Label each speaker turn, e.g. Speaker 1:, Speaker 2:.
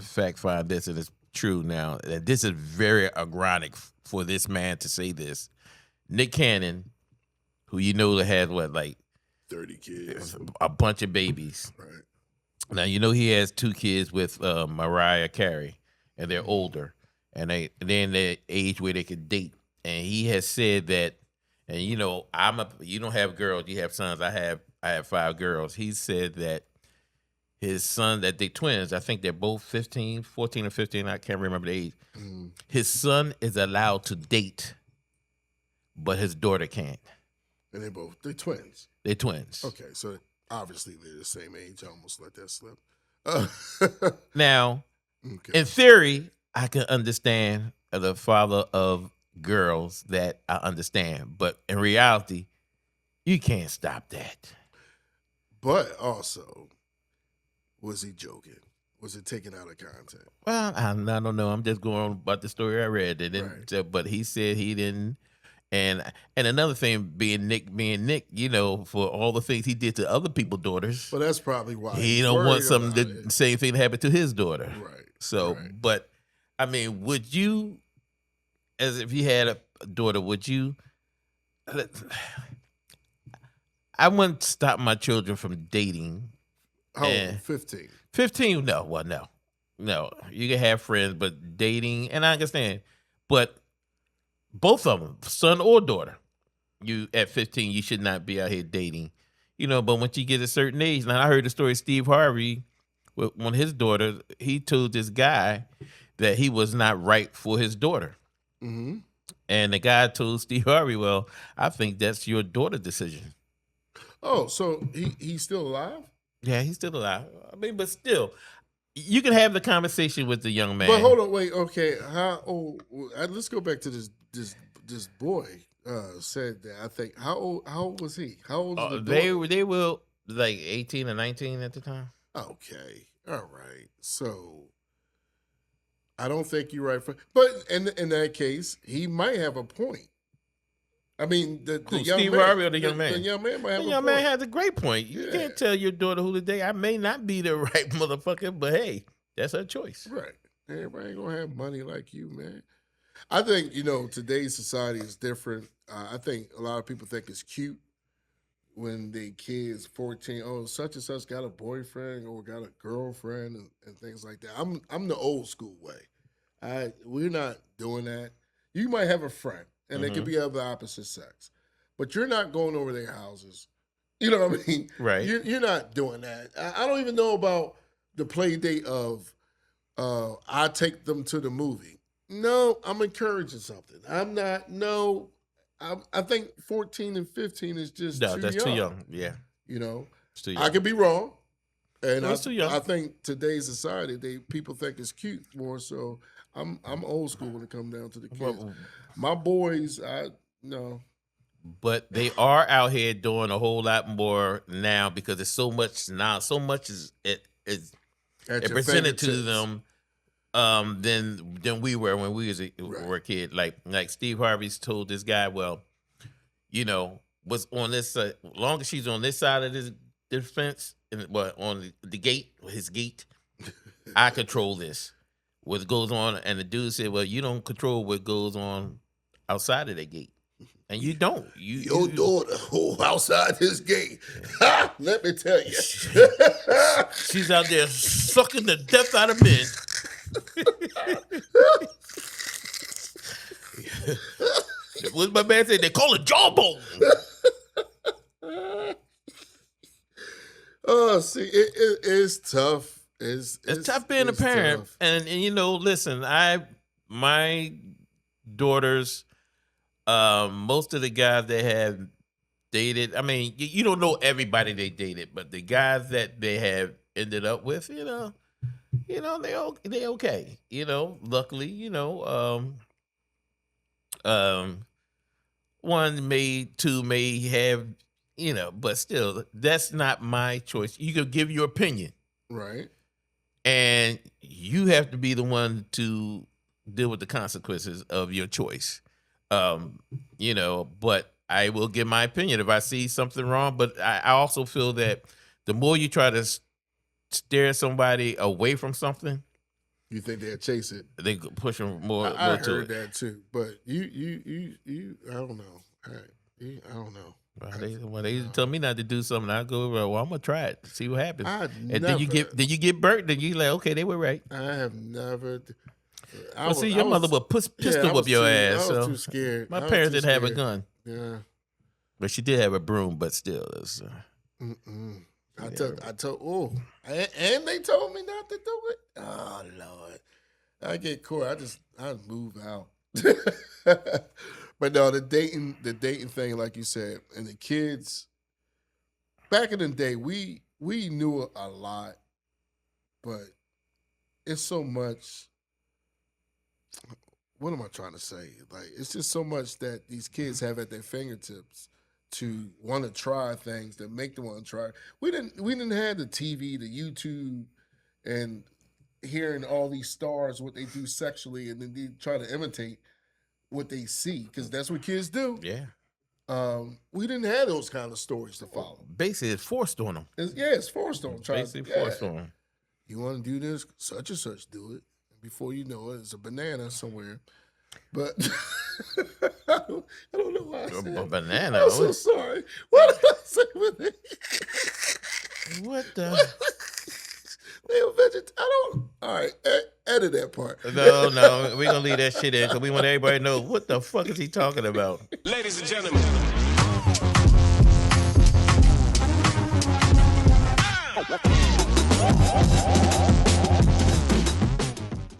Speaker 1: fact find this, and it's true now. And this is very ironic for this man to say this. Nick Cannon, who has like
Speaker 2: 30 kids,
Speaker 1: a bunch of babies.
Speaker 2: Right.
Speaker 1: Now he has 2 kids with Mariah Carey, and they're older, and they're in the age where they could date. And he has said that, and you don't have girls, you have sons. I have 5 girls. He said that his son, that they twins, I think they're both 14 or 15, I can't remember the age. His son is allowed to date, but his daughter can't.
Speaker 2: And they're twins.
Speaker 1: They're twins.
Speaker 2: Okay, so obviously they're the same age. I almost let that slip.
Speaker 1: Now, in theory, I can understand the father of girls that I understand, but in reality, you can't stop that.
Speaker 2: But also, was he joking? Was it taken out of context?
Speaker 1: Well, I don't know. I'm just going about the story I read. But he said he didn't. And another thing, being Nick, for all the things he did to other people's daughters.
Speaker 2: Well, that's probably why
Speaker 1: he don't want the same thing to happen to his daughter.
Speaker 2: Right.
Speaker 1: So, but I mean, would you, as if you had a daughter, would you? I wouldn't stop my children from dating.
Speaker 2: How old? 15.
Speaker 1: 15? No. Well, no. You can have friends, but dating, and I understand, but both of them, son or daughter, you at 15, you should not be out here dating, But once you get a certain age, now I heard the story of Steve Harvey with one of his daughters. He told this guy that he was not right for his daughter, and the guy told Steve Harvey, "Well, I think that's your daughter's decision."
Speaker 2: Oh, so he's still alive?
Speaker 1: Yeah, he's still alive. I mean, but still, you can have the conversation with the young man.
Speaker 2: But hold on, wait. Okay, how old? Let's go back to this boy. Said that. I think how old was he? How old was the daughter?
Speaker 1: They were like 18 or 19 at the time.
Speaker 2: Okay, all right. So I don't think you're right but in that case, he might have a point. I mean, the young
Speaker 1: Steve
Speaker 2: man,
Speaker 1: Harvey or the young man?
Speaker 2: The young man might have a point.
Speaker 1: The young man has a great point. You can't tell your daughter who to date. I may not be the right motherfucker, but hey, that's her choice.
Speaker 2: Right. Everybody ain't gonna have money like you, man. I think, today's society is different. I think a lot of people think it's cute when the kids 14, oh, such and such got a boyfriend or got a girlfriend and things like that. I'm the old school way. We're not doing that. You might have a friend, and they could be of the opposite sex, but you're not going over their houses. You know what I mean?
Speaker 1: Right.
Speaker 2: You're not doing that. I don't even know about the play date of I take them to the movie. No, I'm encouraging something. I'm not. No, I think 14 and 15 is just
Speaker 1: too young. Yeah,
Speaker 2: it's
Speaker 1: too young.
Speaker 2: I could be wrong, and
Speaker 1: it's too young.
Speaker 2: I think today's society, people think it's cute more. So I'm old school when it comes down to the kids. My boys, no.
Speaker 1: But they are out here doing a whole lot more now because there's so much now. So much is presented to them. Than we were when we were a kid. Like Steve Harvey's told this guy, well, was on this long as she's on this side of this fence and on the gate, his gate, I control this. What goes on, and the dude said, well, you don't control what goes on outside of the gate. And you don't. Your
Speaker 2: daughter outside this gate. Let me tell you.
Speaker 1: She's out there sucking the death out of men. What's my man say? They call it jawbone.
Speaker 2: Oh, see, it's tough. It's
Speaker 1: tough being a parent. Tough. And listen, my daughters, most of the guys they have dated, I mean, you don't know everybody they dated, but the guys that they have ended up with, they okay. Luckily, one may, two may have, but still, that's not my choice. You can give your opinion.
Speaker 2: Right.
Speaker 1: And you have to be the one to deal with the consequences of your choice. But I will give my opinion if I see something wrong. But I also feel that the more you try to steer somebody away from something,
Speaker 2: You think they'll chase it?
Speaker 1: They push them more.
Speaker 2: I
Speaker 1: to
Speaker 2: heard
Speaker 1: it.
Speaker 2: that too, but you, I don't know. I don't know.
Speaker 1: Well, they tell me not to do something. I go, well, I'm gonna try it, see what happens. Then you get burnt. Then you like, okay, they were right.
Speaker 2: I have never.
Speaker 1: Your mother would pistol whip your ass.
Speaker 2: I was too scared.
Speaker 1: My parents didn't have a gun.
Speaker 2: Yeah,
Speaker 1: but she did have a broom. But still,
Speaker 2: I told. Oh, and they told me not to do it. Oh Lord, I get caught. I move out. But no, the dating thing, like you said, and the kids. Back in the day, we knew a lot, but it's so much. What am I trying to say? Like, it's just so much that these kids have at their fingertips to want to try things that make them want to try. We didn't have the TV, the YouTube, and hearing all these stars what they do sexually, and then they try to imitate what they see, because that's what kids do.
Speaker 1: Yeah.
Speaker 2: We didn't have those kind of stories to follow.
Speaker 1: Basically, it's forced on them.
Speaker 2: It's forced on them.
Speaker 1: Basically, forced on them.
Speaker 2: You want to do this? Such and such do it. Before you know it, it's a banana somewhere. But I don't know why I said
Speaker 1: a banana.
Speaker 2: I'm so sorry. What did I say with it?
Speaker 1: What the?
Speaker 2: All right, edit that part.
Speaker 1: No, we're going to leave that shit in because we want everybody to know what the fuck is he talking about.
Speaker 3: Ladies and gentlemen.